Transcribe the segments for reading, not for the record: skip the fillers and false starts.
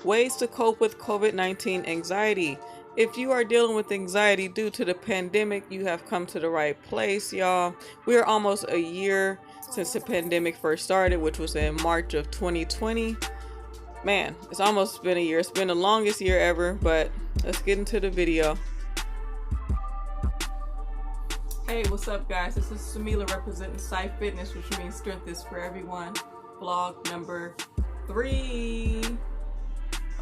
Ways to cope with COVID-19 anxiety. If you are dealing with anxiety due to the pandemic, you have come to the right place, y'all. We are almost a year since the pandemic first started, which was in March of 2020. Man, it's almost been a year. It's been the longest year ever, but let's get into the video. Hey, what's up, guys? This is Samila representing Psy Fitness, which means strength is for everyone. Vlog number 3.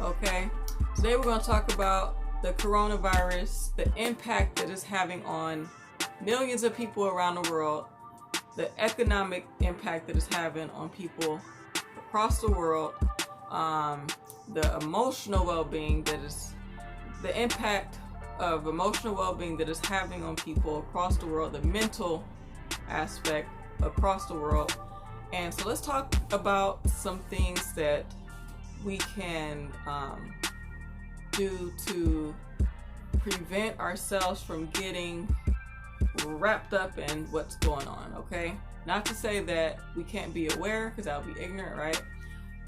Okay, today we're going to talk about the coronavirus, the impact that it's having on millions of people around the world, the economic impact that it's having on people across the world, the emotional well-being that is, the impact of emotional well-being that is having on people across the world, the mental aspect across the world. And so let's talk about some things that we can do to prevent ourselves from getting wrapped up in what's going on, okay? Not to say that we can't be aware, because that would be ignorant, right?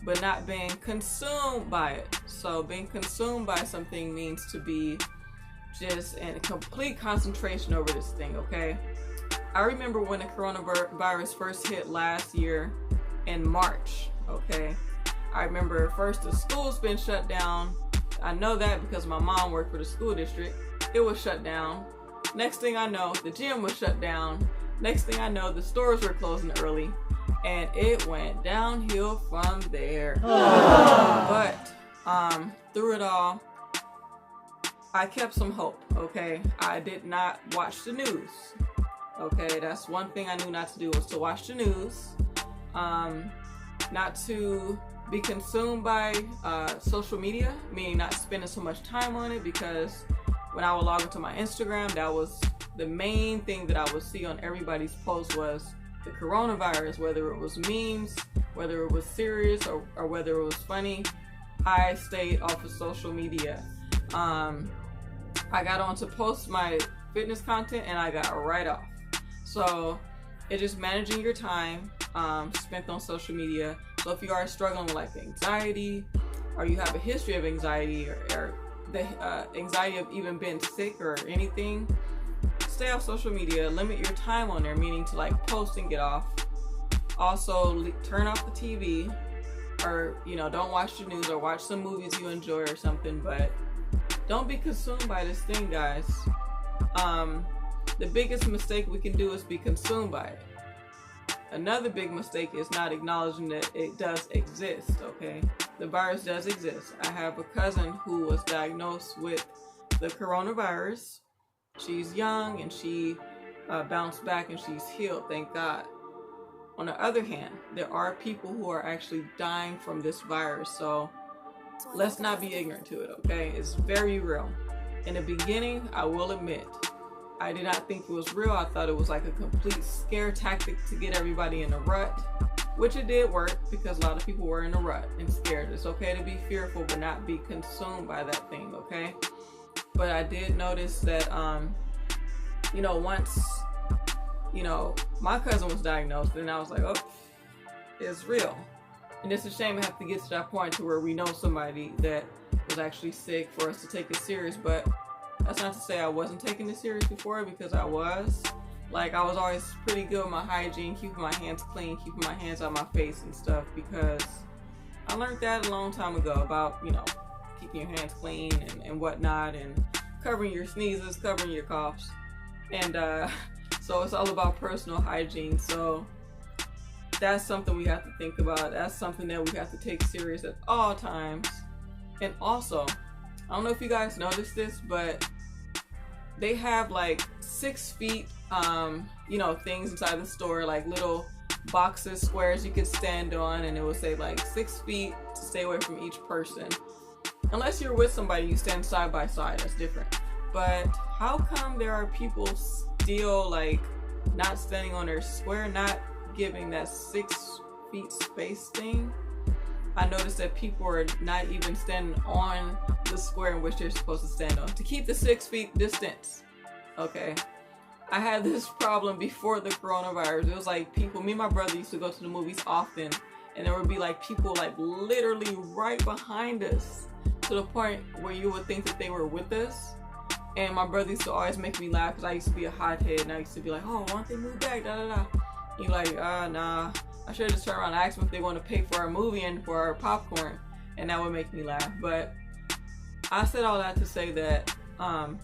But not being consumed by it. So being consumed by something means to be just in complete concentration over this thing, okay? I remember when the coronavirus first hit last year in March, okay? I remember first the school's been shut down. I know that because my mom worked for the school district. It was shut down. Next thing I know, the gym was shut down. Next thing I know, the stores were closing early. And it went downhill from there. But through it all, I kept some hope, okay? I did not watch the news. Okay, that's one thing I knew not to do, was to watch the news. Not to be consumed by social media, meaning not spending so much time on it, because when I would log into my Instagram, that was the main thing that I would see on everybody's post, was the coronavirus, whether it was memes, whether it was serious, or whether it was funny. I stayed off of social media. I got on to post my fitness content and I got right off. So it's just managing your time spent on social media. So if you are struggling with like anxiety, or you have a history of anxiety, or the anxiety of even being sick or anything, stay off social media. Limit your time on there, meaning to like post and get off. Also turn off the TV, or don't watch the news, or watch some movies you enjoy or something, but don't be consumed by this thing, guys. The biggest mistake we can do is be consumed by it. Another big mistake is not acknowledging that it does exist, okay? The virus does exist. I have a cousin who was diagnosed with the coronavirus. She's young and she bounced back and she's healed, thank God. On the other hand, there are people who are actually dying from this virus, so let's not be ignorant to it, okay? It's very real. In the beginning, I will admit, I did not think it was real. I thought it was like a complete scare tactic to get everybody in a rut, which it did work, because a lot of people were in a rut and scared. It's okay to be fearful, but not be consumed by that thing, okay? But I did notice that, once, my cousin was diagnosed, and I was like, oh, it's real. And it's a shame we have to get to that point to where we know somebody that was actually sick for us to take it serious. But that's not to say I wasn't taking it serious before, because I was. Like, I was always pretty good with my hygiene, keeping my hands clean, keeping my hands out my face and stuff, because I learned that a long time ago about, keeping your hands clean and whatnot, and covering your sneezes, covering your coughs. And so it's all about personal hygiene. So that's something we have to think about. That's something that we have to take serious at all times. And also, I don't know if you guys noticed this, but they have like 6 feet, things inside the store, like little boxes, squares you could stand on, and it will say like 6 feet to stay away from each person. Unless you're with somebody, you stand side by side, that's different. But how come there are people still like not standing on their square, not giving that 6 feet space thing? I noticed that people are not even standing on the square in which they're supposed to stand on to keep the 6 feet distance. Okay, I had this problem before the coronavirus. It was like me and my brother used to go to the movies often, and there would be like people like literally right behind us, to the point where you would think that they were with us. And my brother used to always make me laugh because I used to be a hothead, and I used to be like, oh, why don't they move back, da da da. You're like, nah, I should have just turned around and asked them if they want to pay for our movie and for our popcorn, and that would make me laugh. But I said all that to say that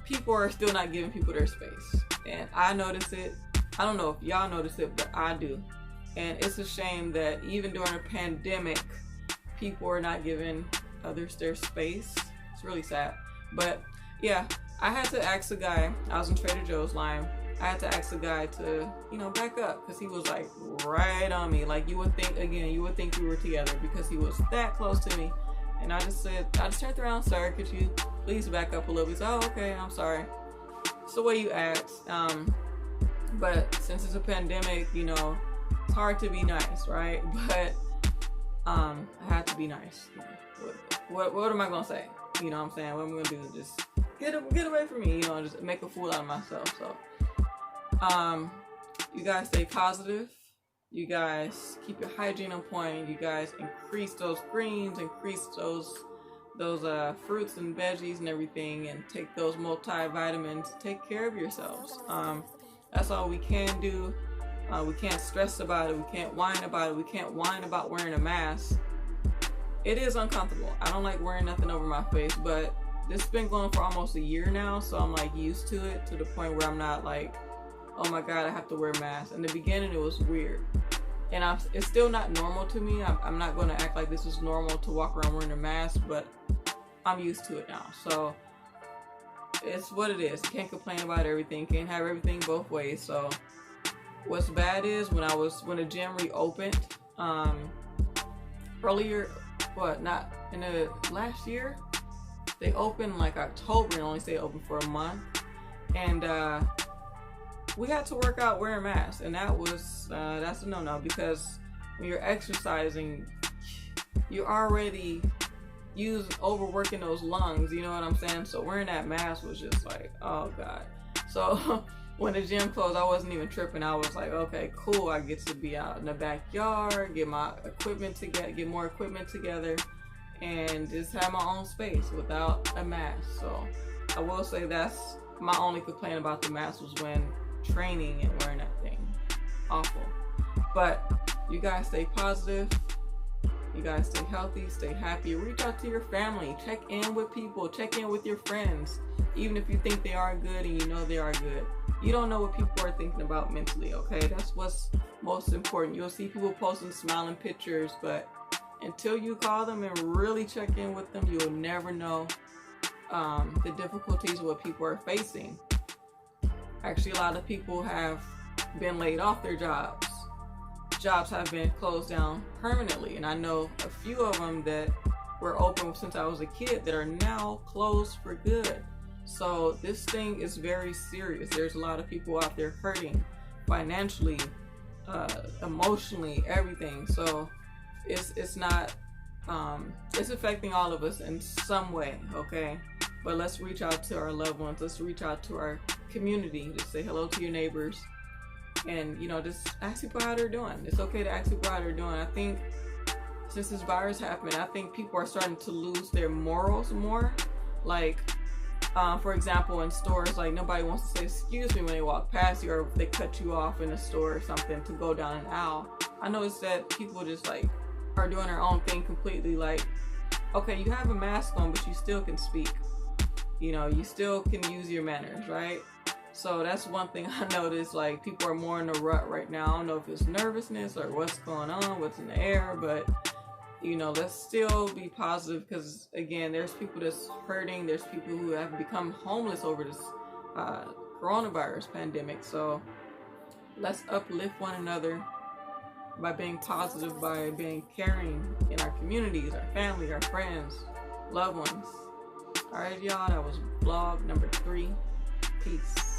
people are still not giving people their space, and I notice it. I don't know if y'all notice it, but I do. And it's a shame that even during a pandemic, people are not giving others their space. It's really sad. But yeah, I had to ask a guy, I was in Trader Joe's line, I had to ask a guy to, back up, because he was like right on me. Like you would think we were together, because he was that close to me. And I just turned around, sir, could you please back up a little bit? He said, oh, okay, I'm sorry. It's the way you act. But since it's a pandemic, it's hard to be nice, right? But I had to be nice. What am I gonna say? You know what I'm saying? What am I gonna do? Just get away from me, just make a fool out of myself. So you guys stay positive. You guys keep your hygiene on point. You guys increase those greens, increase those fruits and veggies and everything, and take those multivitamins. Take care of yourselves. That's all we can do. We can't stress about it. We can't whine about it. We can't whine about wearing a mask. It is uncomfortable. I don't like wearing nothing over my face, but this has been going for almost a year now, so I'm like used to it, to the point where I'm not like, oh my God, I have to wear a mask. In the beginning, it was weird. And it's still not normal to me. I'm not going to act like this is normal to walk around wearing a mask, but I'm used to it now. So it's what it is. Can't complain about everything. Can't have everything both ways. So what's bad is when the gym reopened earlier, not in the last year, they opened like October and only stayed open for a month, and we had to work out wearing masks, and that's a no-no, because when you're exercising, you're already overworking those lungs, you know what I'm saying? So wearing that mask was just like, oh God. So when the gym closed, I wasn't even tripping. I was like, okay, cool. I get to be out in the backyard, get my equipment together, get more equipment together, and just have my own space without a mask. So I will say that's my only complaint about the mask, was when training and wearing that thing. Awful. But you guys stay positive. You guys stay healthy, stay happy. Reach out to your family. Check in with people. Check in with your friends. Even if you think they are good and you know they are good. You don't know what people are thinking about mentally, okay? That's what's most important. You'll see people posting smiling pictures, but until you call them and really check in with them, you'll never know the difficulties of what people are facing. Actually, a lot of people have been laid off their jobs. Jobs have been closed down permanently, and I know a few of them that were open since I was a kid that are now closed for good. So this thing is very serious. There's a lot of people out there hurting financially, emotionally, everything. So it's not it's affecting all of us in some way, okay? But let's reach out to our loved ones. Let's reach out to our community. Just say hello to your neighbors, and just ask people how they're doing. It's okay to ask people how they're doing. I think since this virus happened, I think people are starting to lose their morals more. Like, for example, in stores, like nobody wants to say excuse me when they walk past you, or if they cut you off in a store or something to go down an aisle. I noticed that people just like are doing their own thing completely. Like, okay, you have a mask on, but you still can speak. You still can use your manners, right? So that's one thing I noticed. Like, people are more in a rut right now. I don't know if it's nervousness or what's going on, what's in the air, but let's still be positive, because again, there's people that's hurting. There's people who have become homeless over this coronavirus pandemic. So let's uplift one another by being positive, by being caring in our communities, our family, our friends, loved ones. All right, y'all, that was vlog number 3. Peace.